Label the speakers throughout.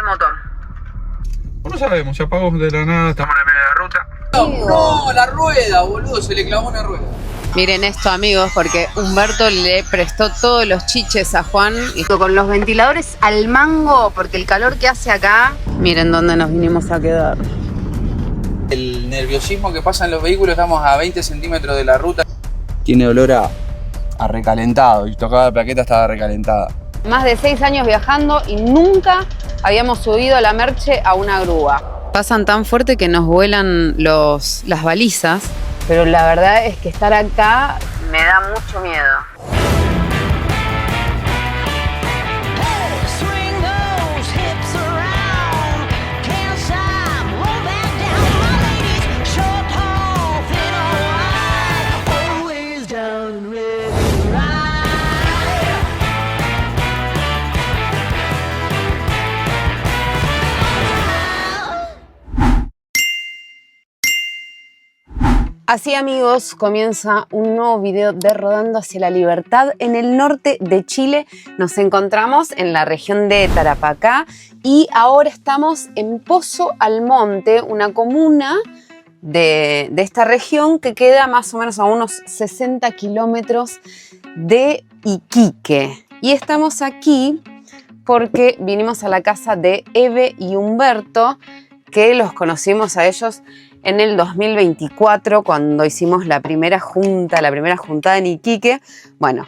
Speaker 1: motor.
Speaker 2: No sabemos, se apagó de la nada, estamos en medio de la ruta.
Speaker 3: No, la rueda, boludo, se le clavó una rueda.
Speaker 1: Miren esto, amigos, porque Humberto le prestó todos los chiches a Juan y con los ventiladores al mango, porque el calor que hace acá, miren dónde nos vinimos a quedar.
Speaker 3: El nerviosismo que pasa en los vehículos, estamos a 20 centímetros de la ruta. Tiene olor a recalentado, y tocaba la plaqueta, estaba recalentada.
Speaker 1: Más de 6 años viajando y nunca habíamos subido la merche a una grúa. Pasan tan fuerte que nos vuelan las balizas, pero la verdad es que estar acá me da mucho miedo. Así, amigos, comienza un nuevo video de Rodando hacia la Libertad. En el norte de Chile nos encontramos en la región de Tarapacá y ahora estamos en Pozo Almonte, una comuna de esta región que queda más o menos a unos 60 kilómetros de Iquique. Y estamos aquí porque vinimos a la casa de Eve y Humberto, que los conocimos a ellos en el 2024, cuando hicimos la primera juntada en Iquique. Bueno,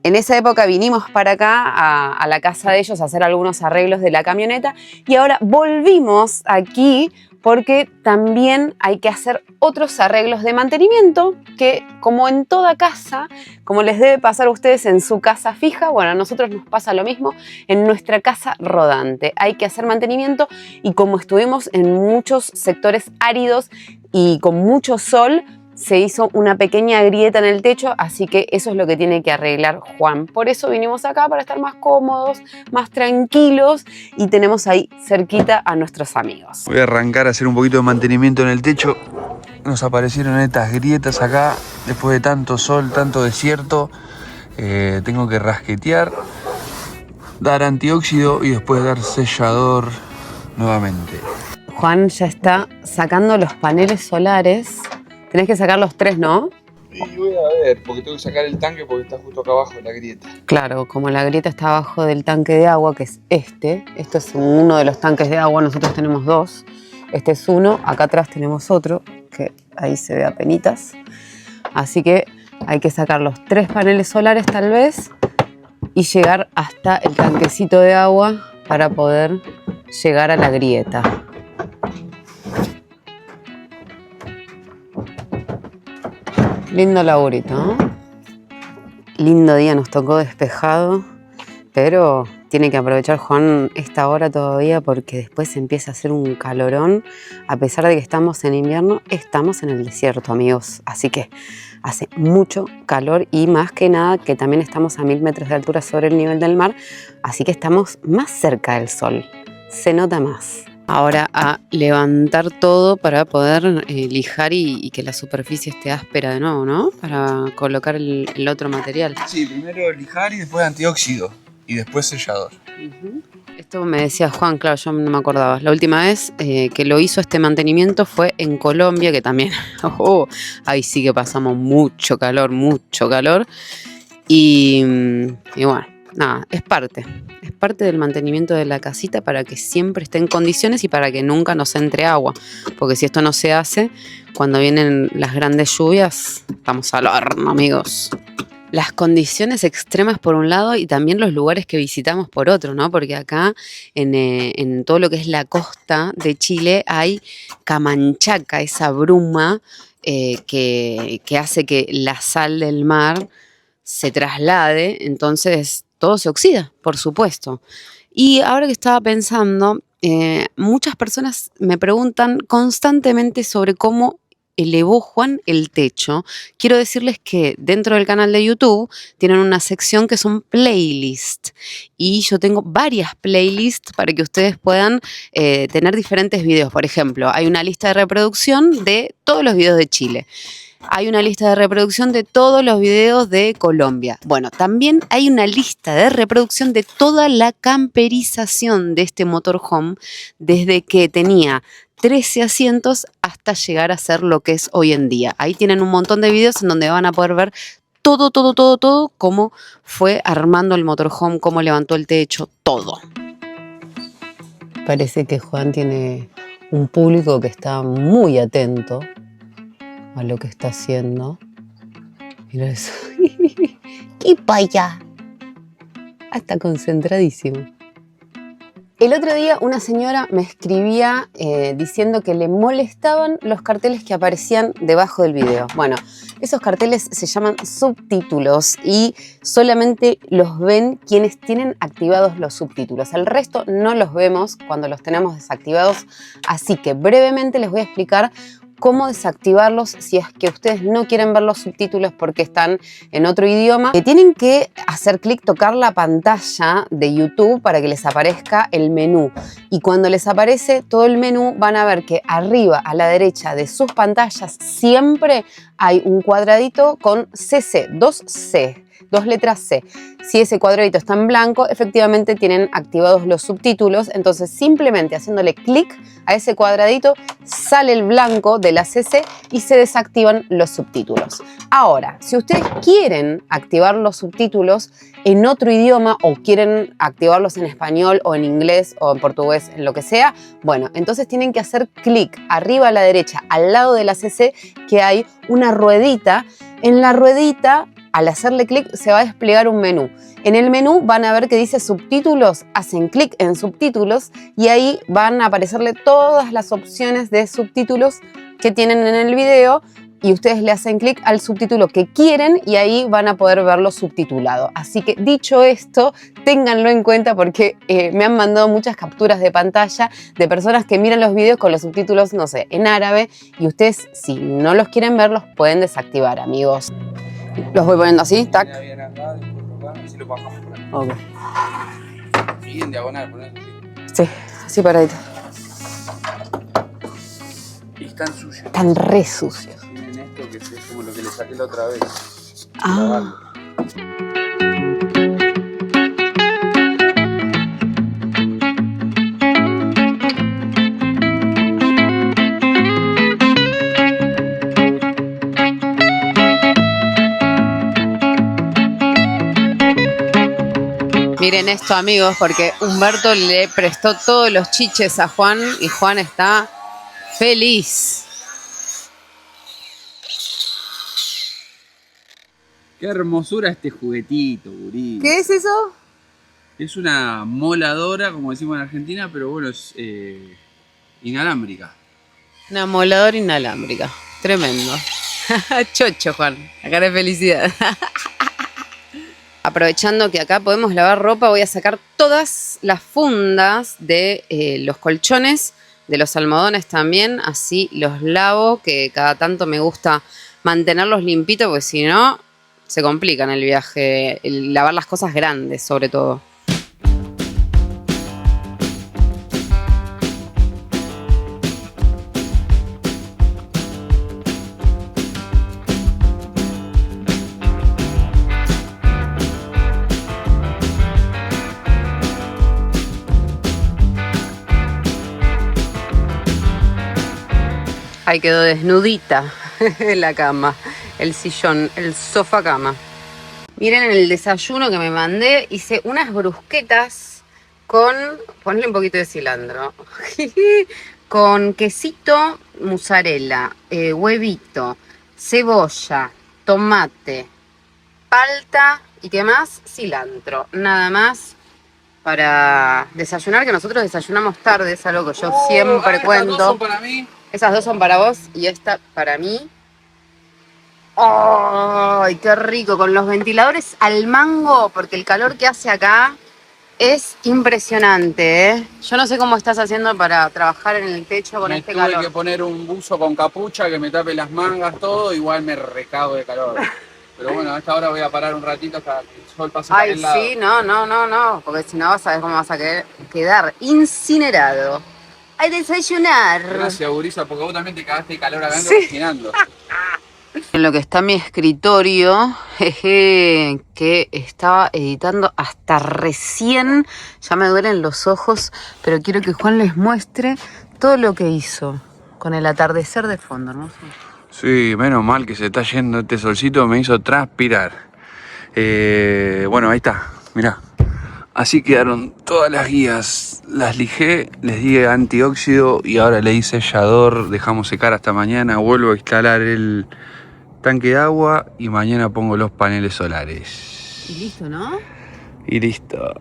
Speaker 1: en esa época vinimos para acá, a la casa de ellos, a hacer algunos arreglos de la camioneta y ahora volvimos aquí porque también hay que hacer otros arreglos de mantenimiento que, como en toda casa, como les debe pasar a ustedes en su casa fija, bueno, a nosotros nos pasa lo mismo en nuestra casa rodante. Hay que hacer mantenimiento y como estuvimos en muchos sectores áridos y con mucho sol, se hizo una pequeña grieta en el techo, así que eso es lo que tiene que arreglar Juan. Por eso vinimos acá, para estar más cómodos, más tranquilos, y tenemos ahí cerquita a nuestros amigos.
Speaker 2: Voy a arrancar a hacer un poquito de mantenimiento en el techo. Nos aparecieron estas grietas acá, después de tanto sol, tanto desierto. Tengo que rasquetear, dar antióxido y después dar sellador nuevamente.
Speaker 1: Juan ya está sacando los paneles solares. Tenés que sacar los 3, ¿no?
Speaker 2: Y voy a ver, porque tengo que sacar el tanque porque está justo acá abajo la grieta.
Speaker 1: Claro, como la grieta está abajo del tanque de agua, que es este es uno de los tanques de agua, nosotros tenemos 2. Este es uno, acá atrás tenemos otro, que ahí se ve apenitas. Así que hay que sacar los 3 paneles solares tal vez y llegar hasta el tanquecito de agua para poder llegar a la grieta. Lindo laburito, ¿no? Lindo día, nos tocó despejado, pero tiene que aprovechar Juan esta hora todavía porque después empieza a hacer un calorón. A pesar de que estamos en invierno, estamos en el desierto, amigos. Así que hace mucho calor y más que nada que también estamos a 1000 metros de altura sobre el nivel del mar, así que estamos más cerca del sol. Se nota más. Ahora a levantar todo para poder lijar y que la superficie esté áspera de nuevo, ¿no? Para colocar el otro material.
Speaker 2: Sí, primero lijar y después antióxido y después sellador.
Speaker 1: Esto me decía Juan, claro, yo no me acordaba. La última vez que lo hizo este mantenimiento fue en Colombia, que también, ahí sí que pasamos mucho calor. Y bueno, nada, es parte del mantenimiento de la casita para que siempre esté en condiciones y para que nunca nos entre agua. Porque si esto no se hace, cuando vienen las grandes lluvias, estamos al horno, amigos. Las condiciones extremas por un lado y también los lugares que visitamos por otro, ¿no? Porque acá en todo lo que es la costa de Chile hay camanchaca, esa bruma que hace que la sal del mar se traslade, entonces todo se oxida, por supuesto. Y ahora que estaba pensando, muchas personas me preguntan constantemente sobre cómo elevó Juan el techo, quiero decirles que dentro del canal de YouTube tienen una sección que son playlists y yo tengo varias playlists para que ustedes puedan tener diferentes videos. Por ejemplo, hay una lista de reproducción de todos los videos de Chile. Hay una lista de reproducción de todos los videos de Colombia. Bueno, también hay una lista de reproducción de toda la camperización de este motorhome desde que tenía 13 asientos hasta llegar a ser lo que es hoy en día. Ahí tienen un montón de videos en donde van a poder ver todo, cómo fue armando el motorhome, cómo levantó el techo, todo. Parece que Juan tiene un público que está muy atento a lo que está haciendo. Mira eso. ¡Qué paya! Está concentradísimo. El otro día una señora me escribía diciendo que le molestaban los carteles que aparecían debajo del video. Bueno, esos carteles se llaman subtítulos y solamente los ven quienes tienen activados los subtítulos. El resto no los vemos cuando los tenemos desactivados, así que brevemente les voy a explicar cómo desactivarlos si es que ustedes no quieren ver los subtítulos porque están en otro idioma. Tienen que hacer clic, tocar la pantalla de YouTube para que les aparezca el menú. Y cuando les aparece todo el menú van a ver que arriba a la derecha de sus pantallas siempre hay un cuadradito con CC, 2C. 2 letras C. Si ese cuadradito está en blanco, efectivamente tienen activados los subtítulos. Entonces, simplemente haciéndole clic a ese cuadradito, sale el blanco de la CC y se desactivan los subtítulos. Ahora, si ustedes quieren activar los subtítulos en otro idioma o quieren activarlos en español o en inglés o en portugués, en lo que sea, bueno, entonces tienen que hacer clic arriba a la derecha, al lado de la CC, que hay una ruedita. En la ruedita, al hacerle clic, se va a desplegar un menú. En el menú van a ver que dice subtítulos, hacen clic en subtítulos y ahí van a aparecerle todas las opciones de subtítulos que tienen en el video y ustedes le hacen clic al subtítulo que quieren y ahí van a poder verlo subtitulado. Así que dicho esto, ténganlo en cuenta porque me han mandado muchas capturas de pantalla de personas que miran los videos con los subtítulos, no sé, en árabe y ustedes, si no los quieren ver, los pueden desactivar, amigos. Los voy poniendo así, tac.
Speaker 3: Bien acá, después acá, así lo bajamos por acá.
Speaker 1: Ok.
Speaker 3: Y en diagonal, ponés así.
Speaker 1: Sí, así paradito.
Speaker 3: Y están sucios.
Speaker 1: Están re sucios.
Speaker 3: Miren esto que es como lo que le saqué la otra vez.
Speaker 1: Ah. Miren esto, amigos, porque Humberto le prestó todos los chiches a Juan y Juan está feliz.
Speaker 3: Qué hermosura este juguetito, gurí.
Speaker 1: ¿Qué es eso?
Speaker 3: Es una moladora, como decimos en Argentina, pero bueno, es inalámbrica.
Speaker 1: Una moladora inalámbrica. Tremendo. Chocho, Juan. La cara de felicidad. Aprovechando que acá podemos lavar ropa, voy a sacar todas las fundas de los colchones, de los almohadones también, así los lavo, que cada tanto me gusta mantenerlos limpitos, porque si no, se complica en el viaje, el lavar las cosas grandes sobre todo. Ahí quedó desnudita la cama, el sillón, el sofá cama. Miren el desayuno que me mandé, hice unas brusquetas con, ponle un poquito de cilantro, con quesito mozzarella, huevito, cebolla, tomate, palta y ¿qué más? Cilantro, nada más para desayunar, que nosotros desayunamos tarde, es algo que yo siempre cuento.
Speaker 3: ¿Estas dos son para mí?
Speaker 1: Esas dos son para vos y esta para mí. ¡Ay, qué rico! Con los ventiladores al mango, porque el calor que hace acá Es impresionante, ¿eh? Yo no sé cómo estás haciendo para trabajar en el techo con este calor.
Speaker 3: Tuve que poner un buzo con capucha que me tape las mangas, todo, igual me recago de calor. Pero bueno, a esta hora voy a parar un ratito hasta que el sol pase para el lado.
Speaker 1: Sí, no, porque si no vas a ver cómo vas a quedar incinerado. ¡Ay, desayunar!
Speaker 3: Gracias, Gurisa, porque vos también te cagaste de calor adentro cocinando.
Speaker 1: En lo que está mi escritorio, jeje, que estaba editando hasta recién, ya me duelen los ojos, pero quiero que Juan les muestre todo lo que hizo con el atardecer de fondo, hermoso.
Speaker 2: Sí, menos mal que se está yendo este solcito, me hizo transpirar. Bueno, ahí está, mirá. Así quedaron todas las guías, las lijé, les di antióxido y ahora le di sellador, dejamos secar hasta mañana, vuelvo a instalar el tanque de agua y mañana pongo los paneles solares.
Speaker 1: Y listo, ¿no?
Speaker 2: Y listo,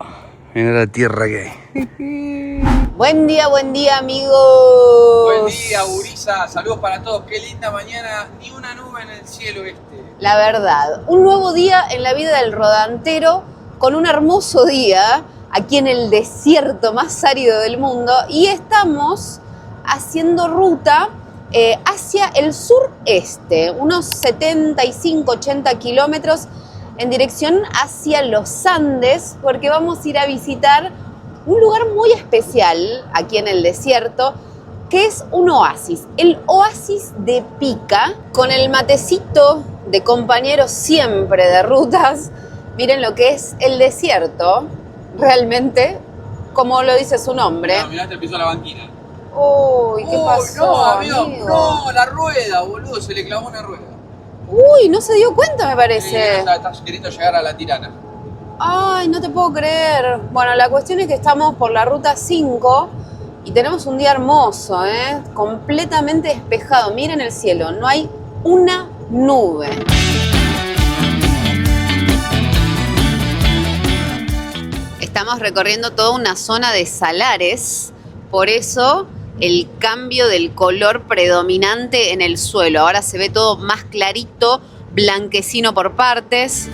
Speaker 2: mirá la tierra que hay.
Speaker 1: Buen día, amigos.
Speaker 3: Buen día, Gurisa, saludos para todos, qué linda mañana, ni una nube en el cielo este.
Speaker 1: La verdad, un nuevo día en la vida del rodantero, con un hermoso día aquí en el desierto más árido del mundo, y estamos haciendo ruta hacia el sureste, unos 75-80 kilómetros en dirección hacia los Andes, porque vamos a ir a visitar un lugar muy especial aquí en el desierto, que es un oasis, el oasis de Pica, con el matecito de compañeros siempre de rutas. Miren lo que es el desierto, realmente, como lo dice su nombre.
Speaker 3: No, mirá, te pisó la banquina.
Speaker 1: Uy, ¿qué pasó,
Speaker 3: no, amigo?
Speaker 1: amigo?
Speaker 3: No, la rueda, boludo, se le clavó una rueda.
Speaker 1: Uy, no se dio cuenta, me parece.
Speaker 3: Sí, está queriendo llegar a la Tirana.
Speaker 1: Ay, no te puedo creer. Bueno, la cuestión es que estamos por la ruta 5 y tenemos un día hermoso, completamente despejado. Miren el cielo, no hay una nube. Estamos recorriendo toda una zona de salares, por eso el cambio del color predominante en el suelo. Ahora se ve todo más clarito, blanquecino por partes.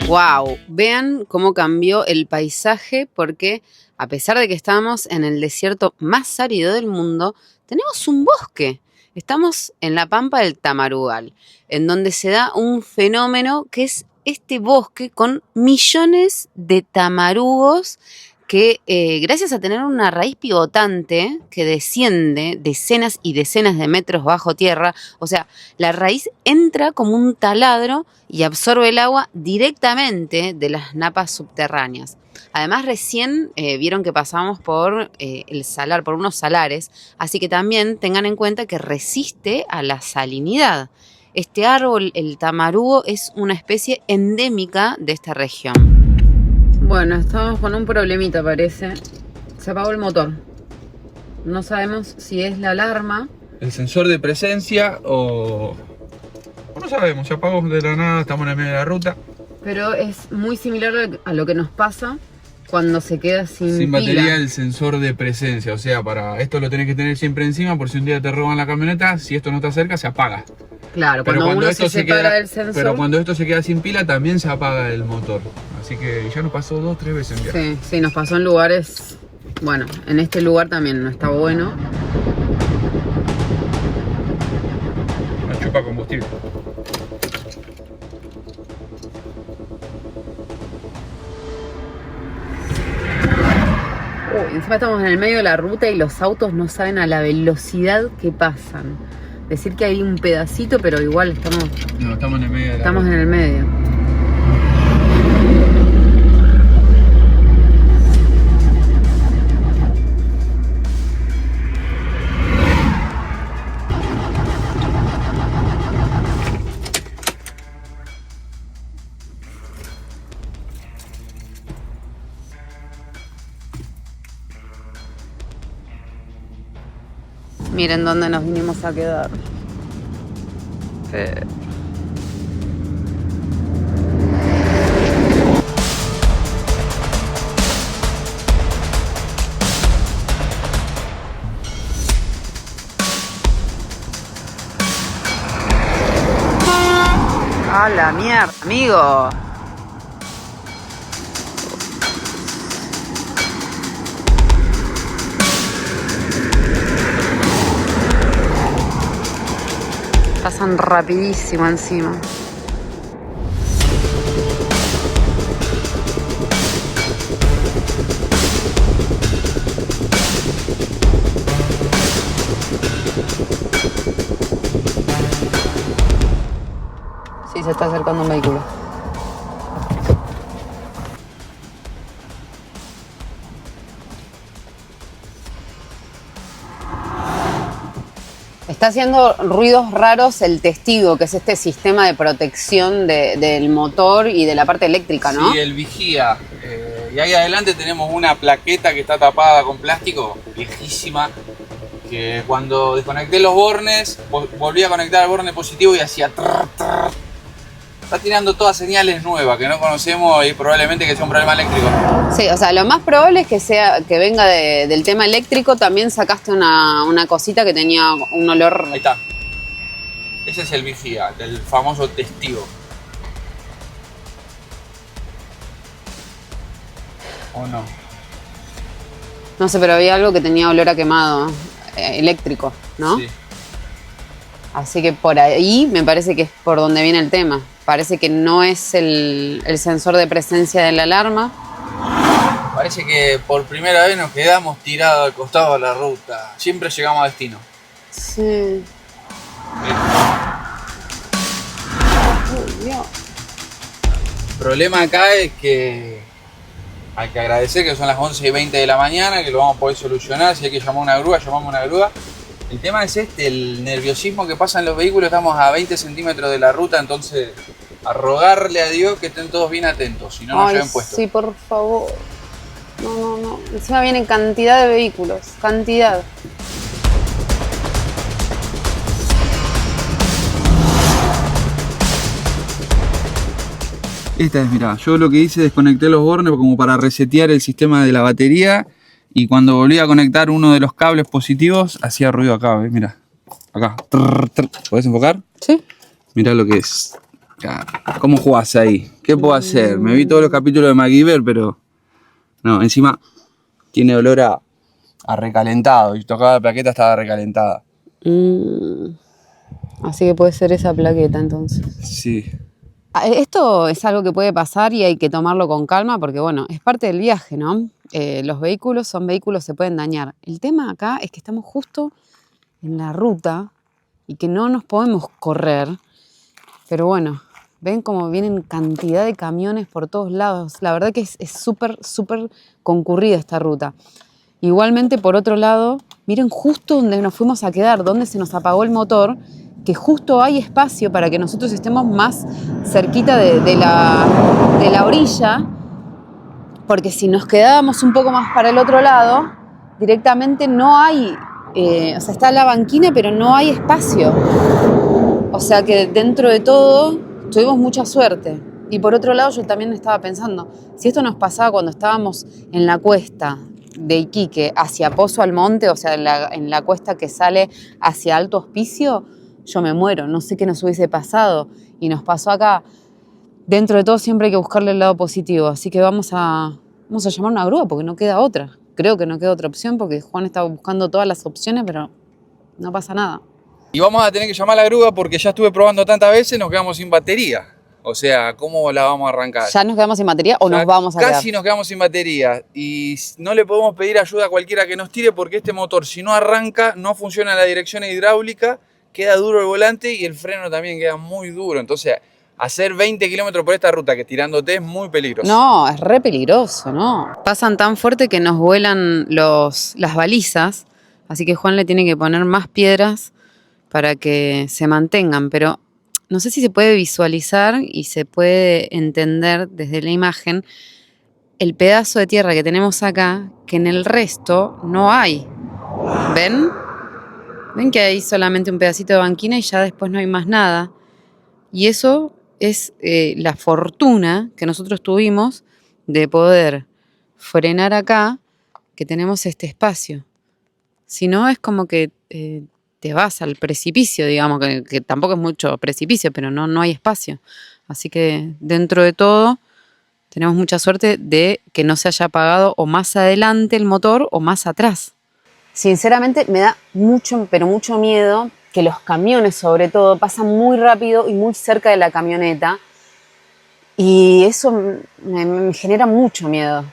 Speaker 1: Wow, vean cómo cambió el paisaje, porque a pesar de que estamos en el desierto más árido del mundo, tenemos un bosque. Estamos en la pampa del Tamarugal, en donde se da un fenómeno que es este bosque con millones de tamarugos que gracias a tener una raíz pivotante que desciende decenas y decenas de metros bajo tierra, o sea, la raíz entra como un taladro y absorbe el agua directamente de las napas subterráneas. Además, recién vieron que pasamos por el salar, por unos salares, así que también tengan en cuenta que resiste a la salinidad. Este árbol, el tamarugo, es una especie endémica de esta región. Bueno, estamos con un problemita, parece. Se apagó el motor. No sabemos si es la alarma.
Speaker 2: El sensor de presencia o no sabemos, se apagó de la nada, estamos en el medio de la ruta.
Speaker 1: Pero es muy similar a lo que nos pasa cuando se queda sin pila.
Speaker 2: Batería el sensor de presencia, o sea, para esto lo tenés que tener siempre encima por si un día te roban la camioneta, si esto no está cerca se apaga.
Speaker 1: Claro, cuando uno se separa del sensor.
Speaker 2: Pero cuando esto se queda sin pila también se apaga el motor. Así que ya nos pasó 2-3 veces en viaje.
Speaker 1: Sí, nos pasó en lugares. Bueno, en este lugar también no está bueno.
Speaker 2: No chupa combustible.
Speaker 1: Encima estamos en el medio de la ruta y los autos no saben a la velocidad que pasan. Decir que hay un pedacito, pero igual estamos...
Speaker 2: No, estamos en el medio de la
Speaker 1: Estamos
Speaker 2: ruta.
Speaker 1: en el medio. Miren dónde nos vinimos a quedar. la mierda, amigo. Pasan rapidísimo encima. Sí, se está acercando un vehículo. Está haciendo ruidos raros el testigo, que es este sistema de protección del motor y de la parte eléctrica, ¿no?
Speaker 3: Sí, el vigía. Y ahí adelante tenemos una plaqueta que está tapada con plástico, viejísima, que cuando desconecté los bornes, volví a conectar el borne positivo y hacía trrr, trrr. Está tirando todas señales nuevas que no conocemos y probablemente que sea un problema eléctrico.
Speaker 1: Sí, o sea, lo más probable es que venga del tema eléctrico. También sacaste una cosita que tenía un olor.
Speaker 3: Ahí está. Ese es el vigía, el famoso testigo. ¿O no?
Speaker 1: No sé, pero había algo que tenía olor a quemado eléctrico, ¿no?
Speaker 3: Sí.
Speaker 1: Así que por ahí me parece que es por donde viene el tema. Parece que no es el sensor de presencia de la alarma.
Speaker 3: Parece que por primera vez nos quedamos tirados al costado de la ruta. Siempre llegamos a destino.
Speaker 1: Sí. Uy, Dios.
Speaker 3: El problema acá es que hay que agradecer que son las 11:20 de la mañana, que lo vamos a poder solucionar. Si hay que llamar una grúa, llamamos una grúa. El tema es el nerviosismo que pasa en los vehículos. Estamos a 20 centímetros de la ruta, entonces a rogarle a Dios que estén todos bien atentos, si no nos lleven puestos.
Speaker 1: Sí, por favor. No. Encima vienen cantidad de vehículos, cantidad.
Speaker 3: Esta es, mirá, yo lo que hice es desconecté los bornes como para resetear el sistema de la batería y cuando volví a conectar uno de los cables positivos hacía ruido acá, ¿ves? Mirá, acá. Trrr, trrr. ¿Podés enfocar?
Speaker 1: Sí.
Speaker 3: Mirá lo que es. ¿Cómo jugás ahí? ¿Qué puedo hacer? Me vi todos los capítulos de MacGyver, pero no, encima tiene olor a recalentado y tocaba la plaqueta, estaba recalentada.
Speaker 1: Así que puede ser esa plaqueta entonces.
Speaker 3: Sí.
Speaker 1: Esto es algo que puede pasar y hay que tomarlo con calma porque, bueno, es parte del viaje, ¿no? Los vehículos son vehículos, se pueden dañar. El tema acá es que estamos justo en la ruta y que no nos podemos correr. Pero bueno, ven como vienen cantidad de camiones por todos lados. La verdad que es súper concurrida esta ruta. Igualmente, por otro lado, miren justo donde nos fuimos a quedar, donde se nos apagó el motor, que justo hay espacio para que nosotros estemos más cerquita de la orilla, porque si nos quedábamos un poco más para el otro lado, directamente no hay, o sea, está la banquina, pero no hay espacio. O sea que dentro de todo tuvimos mucha suerte. Y por otro lado, yo también estaba pensando, si esto nos pasaba cuando estábamos en la cuesta de Iquique hacia Pozo Almonte, o sea, en la cuesta que sale hacia Alto Hospicio, yo me muero, no sé qué nos hubiese pasado. Y nos pasó acá. Dentro de todo siempre hay que buscarle el lado positivo, así que vamos a llamar una grúa porque no queda otra. Creo que no queda otra opción porque Juan está buscando todas las opciones, pero no pasa nada.
Speaker 3: Y vamos a tener que llamar a la grúa porque ya estuve probando tantas veces, nos quedamos sin batería. O sea, ¿cómo la vamos a arrancar?
Speaker 1: ¿Ya nos quedamos sin batería o nos vamos a quedar?
Speaker 3: Casi nos quedamos sin batería y no le podemos pedir ayuda a cualquiera que nos tire porque este motor, si no arranca, no funciona la dirección hidráulica, queda duro el volante y el freno también queda muy duro. Entonces, hacer 20 kilómetros por esta ruta que tirándote es muy peligroso.
Speaker 1: No, es re peligroso, ¿no? Pasan tan fuerte que nos vuelan las balizas, así que Juan le tiene que poner más piedras para que se mantengan, pero no sé si se puede visualizar y se puede entender desde la imagen el pedazo de tierra que tenemos acá, que en el resto no hay. ¿Ven? ¿Ven que hay solamente un pedacito de banquina y ya después no hay más nada? Y eso es la fortuna que nosotros tuvimos de poder frenar acá, que tenemos este espacio. Si no, es como que te vas al precipicio, digamos, que tampoco es mucho precipicio, pero no hay espacio. Así que dentro de todo tenemos mucha suerte de que no se haya apagado o más adelante el motor o más atrás. Sinceramente me da mucho, pero mucho miedo que los camiones sobre todo pasan muy rápido y muy cerca de la camioneta y eso me genera mucho miedo.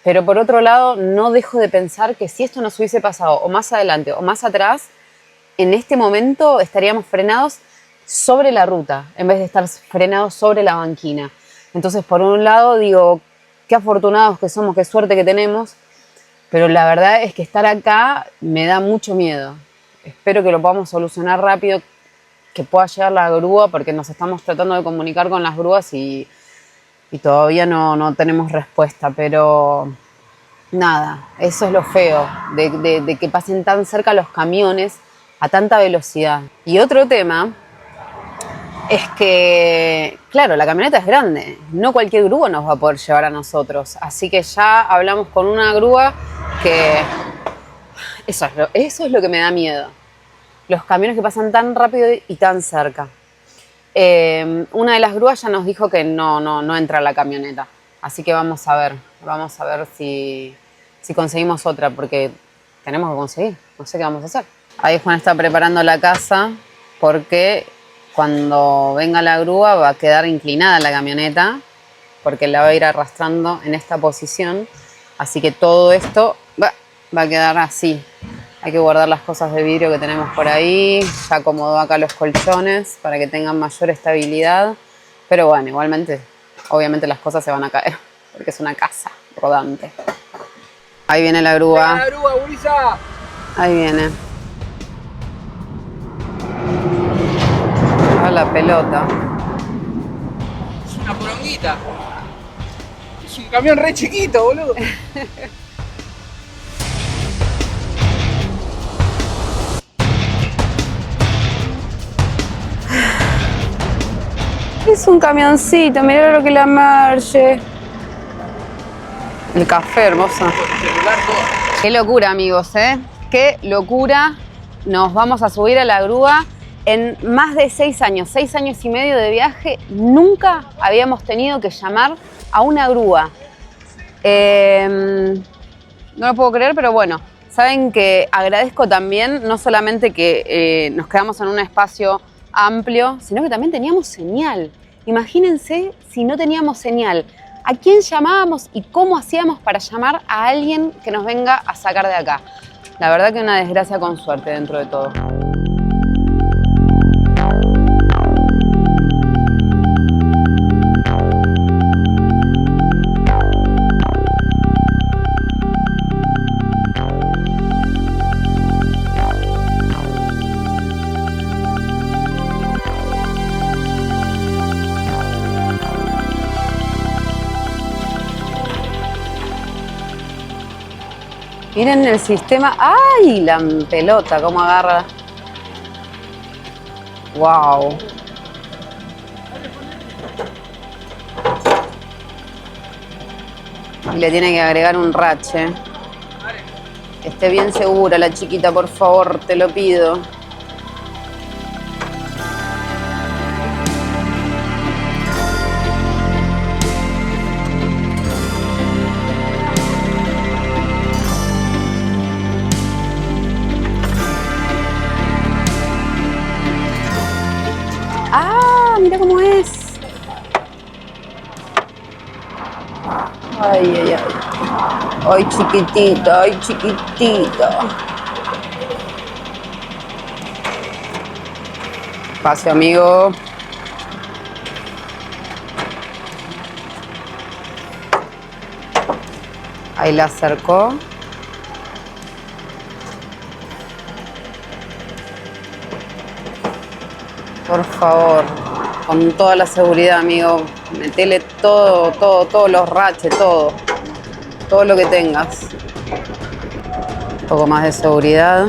Speaker 1: Pero por otro lado no dejo de pensar que si esto nos hubiese pasado o más adelante o más atrás, en este momento estaríamos frenados sobre la ruta en vez de estar frenados sobre la banquina. Entonces, por un lado, digo, qué afortunados que somos, qué suerte que tenemos, pero la verdad es que estar acá me da mucho miedo. Espero que lo podamos solucionar rápido, que pueda llegar la grúa, porque nos estamos tratando de comunicar con las grúas y todavía no tenemos respuesta, pero nada, eso es lo feo, de que pasen tan cerca los camiones a tanta velocidad. Y otro tema es que, claro, la camioneta es grande, no cualquier grúa nos va a poder llevar a nosotros, así que ya hablamos con una grúa que eso es lo que me da miedo, los camiones que pasan tan rápido y tan cerca. Una de las grúas ya nos dijo que no entra la camioneta, así que vamos a ver si conseguimos otra, porque tenemos que conseguir, no sé qué vamos a hacer. Ahí Juan está preparando la casa porque cuando venga la grúa va a quedar inclinada la camioneta porque la va a ir arrastrando en esta posición. Así que todo esto va a quedar así. Hay que guardar las cosas de vidrio que tenemos por ahí. Ya acomodó acá los colchones para que tengan mayor estabilidad. Pero bueno, igualmente, obviamente las cosas se van a caer porque es una casa rodante. Ahí viene la grúa.
Speaker 3: ¡La grúa, gurisa!
Speaker 1: Ahí viene. A la pelota.
Speaker 3: Es una poronguita. Es un camión re chiquito, boludo.
Speaker 1: Es un camioncito, mirá lo que la marche. El café, hermoso. Qué locura, amigos, ¿eh? Qué locura. Nos vamos a subir a la grúa. En más de 6 años y medio de viaje, nunca habíamos tenido que llamar a una grúa. No lo puedo creer, pero bueno, saben que agradezco también, no solamente que nos quedamos en un espacio amplio, sino que también teníamos señal. Imagínense si no teníamos señal. ¿A quién llamábamos y cómo hacíamos para llamar a alguien que nos venga a sacar de acá? La verdad que una desgracia con suerte dentro de todo. Miren el sistema. ¡Ay! La pelota, cómo agarra. ¡Wow! Y le tiene que agregar un rache. Esté bien segura la chiquita, por favor, te lo pido. Mira cómo es. Ay, ay, ay. Ay, chiquitita, ay, chiquitita. Espacio, amigo. Ahí la acercó. Por favor. Con toda la seguridad, amigo. Metele todos los raches, todo lo que tengas. Un poco más de seguridad.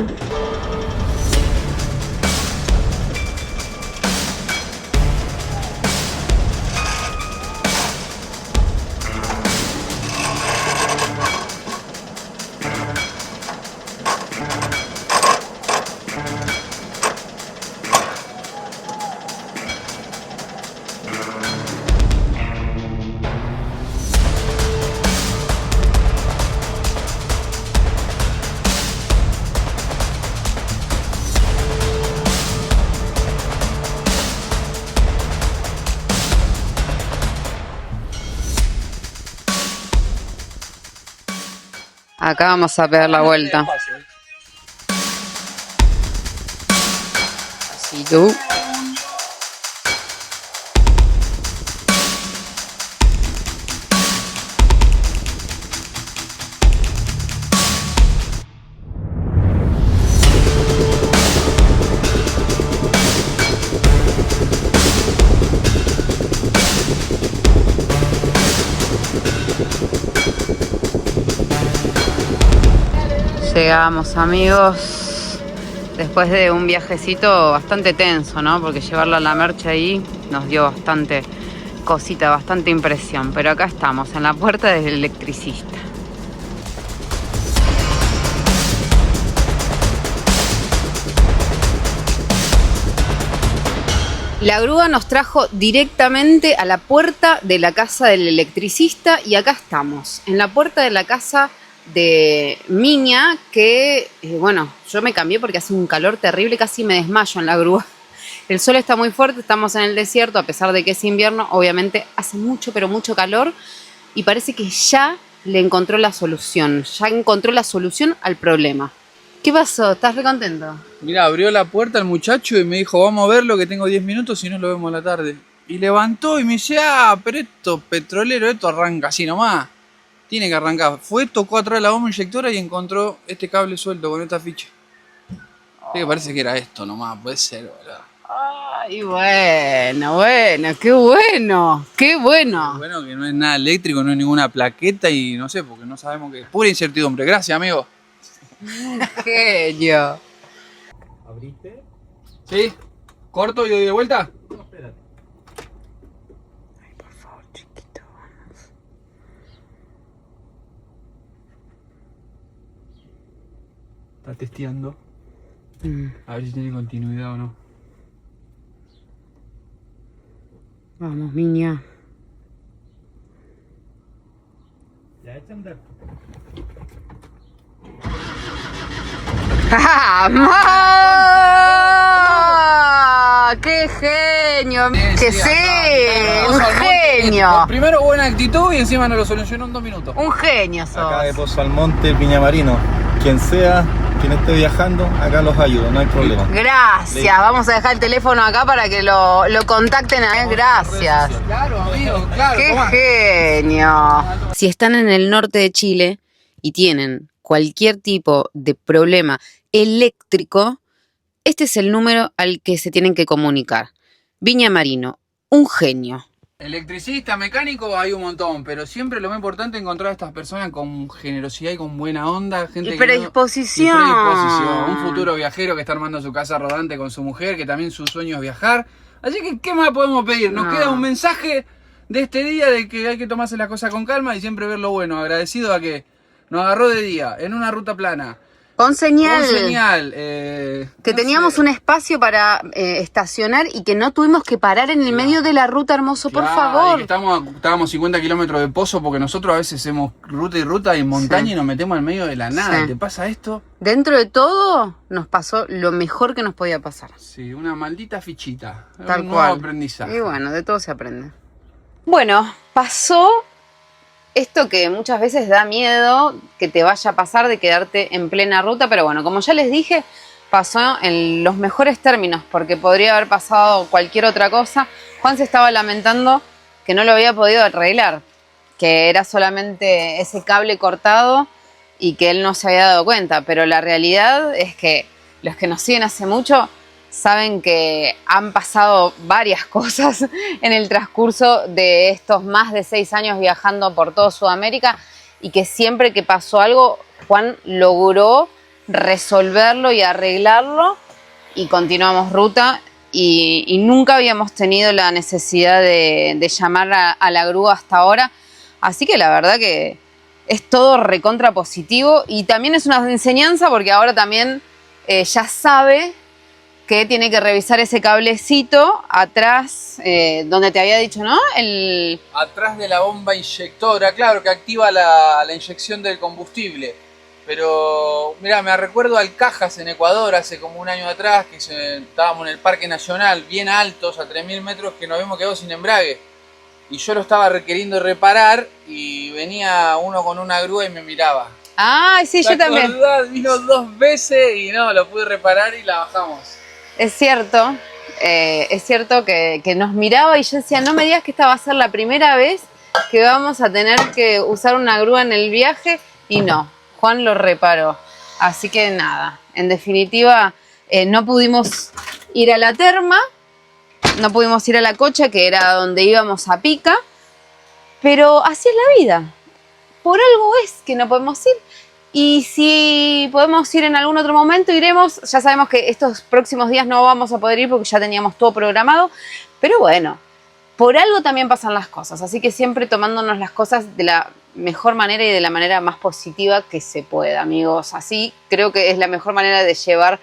Speaker 1: Acá vamos a pegar la vuelta. Así tú. Llegamos, amigos, después de un viajecito bastante tenso, ¿no? Porque llevarla a la mercha ahí nos dio bastante cosita, bastante impresión. Pero acá estamos, en la puerta del electricista. La grúa nos trajo directamente a la puerta de la casa del electricista y acá estamos, en la puerta de la casa de Miña, que bueno, yo me cambié porque hace un calor terrible, casi me desmayo en la grúa. El sol está muy fuerte, estamos en el desierto, a pesar de que es invierno, obviamente hace mucho, pero mucho calor y parece que ya le encontró la solución, al problema. ¿Qué pasó? ¿Estás re contento?
Speaker 3: Mira, abrió la puerta el muchacho y me dijo, vamos a verlo que tengo 10 minutos y no lo vemos a la tarde. Y levantó y me dice, pero esto petrolero, esto arranca así nomás. Tiene que arrancar. Fue, tocó atrás de la bomba inyectora y encontró este cable suelto con esta ficha. Sí, que parece que era esto nomás, puede ser, boludo.
Speaker 1: Ay, bueno, qué bueno, qué bueno.
Speaker 3: Bueno, que no es nada eléctrico, no es ninguna plaqueta y no sé, porque no sabemos qué es. Pura incertidumbre. Gracias, amigo.
Speaker 1: Genio.
Speaker 3: ¿Abriste? ¿Sí? ¿Corto y doy de vuelta? No, espérate.
Speaker 1: Ay, por favor, chiquito, vamos.
Speaker 3: Está testeando. A ver si tiene continuidad o no.
Speaker 1: Vamos, Miña.
Speaker 3: Ya echa a andar.
Speaker 1: ¡Vamos! ¡Qué genio! ¡Que sí! ¡Un genio!
Speaker 3: Primero buena actitud y encima nos lo solucionó en 2 minutos.
Speaker 1: Un genio sos.
Speaker 4: Acá de Pozo Almonte, Viña Marino. Quien sea, quien esté viajando, acá los ayudo, no hay problema.
Speaker 1: Gracias. Vamos a dejar el teléfono acá para que lo contacten a él. Gracias.
Speaker 3: Claro, amigo, claro.
Speaker 1: ¡Qué genio! Si están en el norte de Chile y tienen cualquier tipo de problema eléctrico, este es el número al que se tienen que comunicar. Viña Marino, un genio.
Speaker 3: Electricista, mecánico, hay un montón, pero siempre lo más importante es encontrar a estas personas con generosidad y con buena onda, gente
Speaker 1: Y predisposición.
Speaker 3: Y predisposición. Un futuro viajero que está armando su casa rodante con su mujer, que también su sueño es viajar. Así que, ¿qué más podemos pedir? Nos queda un mensaje de este día de que hay que tomarse las cosas con calma y siempre ver lo bueno. Agradecido a que nos agarró de día, en una ruta plana.
Speaker 1: Con señal.
Speaker 3: Con señal.
Speaker 1: Que teníamos un espacio para estacionar y que no tuvimos que parar en el medio de la ruta, hermoso, por favor.
Speaker 3: Y que estábamos 50 kilómetros de pozo porque nosotros a veces hacemos ruta y montaña y nos metemos en medio de la nada.
Speaker 1: Sí.
Speaker 3: ¿Te pasa esto?
Speaker 1: Dentro de todo, nos pasó lo mejor que nos podía pasar.
Speaker 3: Sí, una maldita fichita.
Speaker 1: Tal
Speaker 3: un
Speaker 1: cual.
Speaker 3: nuevo aprendizaje.
Speaker 1: Y bueno, de todo se aprende. Bueno, pasó esto que muchas veces da miedo que te vaya a pasar de quedarte en plena ruta, pero bueno, como ya les dije, pasó en los mejores términos, porque podría haber pasado cualquier otra cosa. Juan se estaba lamentando que no lo había podido arreglar, que era solamente ese cable cortado y que él no se había dado cuenta, pero la realidad es que los que nos siguen hace mucho saben que han pasado varias cosas en el transcurso de estos más de 6 años viajando por toda Sudamérica y que siempre que pasó algo, Juan logró resolverlo y arreglarlo y continuamos ruta y nunca habíamos tenido la necesidad de llamar a la grúa hasta ahora. Así que la verdad que es todo recontra positivo y también es una enseñanza porque ahora también ya sabe que tiene que revisar ese cablecito atrás, donde te había dicho, ¿no?
Speaker 3: Atrás de la bomba inyectora, claro, que activa la inyección del combustible. Pero, mira, me recuerdo al Cajas en Ecuador hace como un año atrás, que estábamos en el Parque Nacional, bien altos, a 3000 metros, que nos habíamos quedado sin embrague. Y yo lo estaba queriendo reparar y venía uno con una grúa y me miraba.
Speaker 1: Ay, sí, yo también.
Speaker 3: Vino 2 veces y no, lo pude reparar y la bajamos.
Speaker 1: Es cierto que nos miraba y yo decía, no me digas que esta va a ser la primera vez que vamos a tener que usar una grúa en el viaje, y no, Juan lo reparó. Así que nada, en definitiva no pudimos ir a la terma, no pudimos ir a la Cocha, que era donde íbamos a Pica, pero así es la vida. Por algo es que no podemos ir. Y si podemos ir en algún otro momento, iremos. Ya sabemos que estos próximos días no vamos a poder ir porque ya teníamos todo programado. Pero bueno, por algo también pasan las cosas. Así que siempre tomándonos las cosas de la mejor manera y de la manera más positiva que se pueda, amigos. Así creo que es la mejor manera de llevar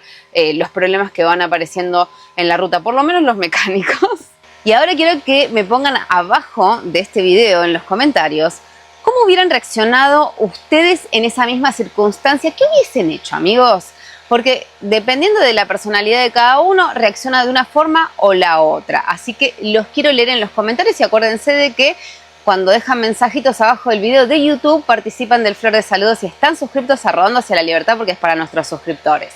Speaker 1: los problemas que van apareciendo en la ruta, por lo menos los mecánicos. Y ahora quiero que me pongan abajo de este video, en los comentarios, ¿cómo hubieran reaccionado ustedes en esa misma circunstancia? ¿Qué hubiesen hecho, amigos? Porque dependiendo de la personalidad de cada uno, reacciona de una forma o la otra. Así que los quiero leer en los comentarios y acuérdense de que cuando dejan mensajitos abajo del video de YouTube, participan del Flor de Saludos y están suscritos a Rodando hacia la Libertad porque es para nuestros suscriptores.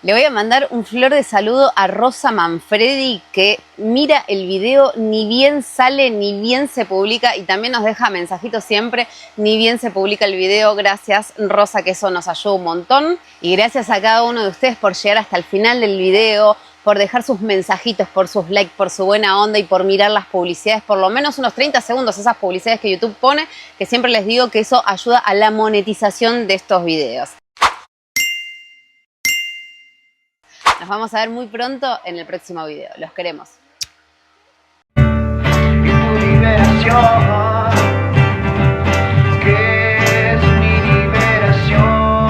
Speaker 1: Le voy a mandar un flor de saludo a Rosa Manfredi, que mira el video, ni bien sale, ni bien se publica, y también nos deja mensajitos siempre, ni bien se publica el video. Gracias, Rosa, que eso nos ayuda un montón. Y gracias a cada uno de ustedes por llegar hasta el final del video, por dejar sus mensajitos, por sus likes, por su buena onda y por mirar las publicidades, por lo menos unos 30 segundos, esas publicidades que YouTube pone, que siempre les digo que eso ayuda a la monetización de estos videos. Nos vamos a ver muy pronto en el próximo video. Los queremos.
Speaker 5: Que es mi liberación.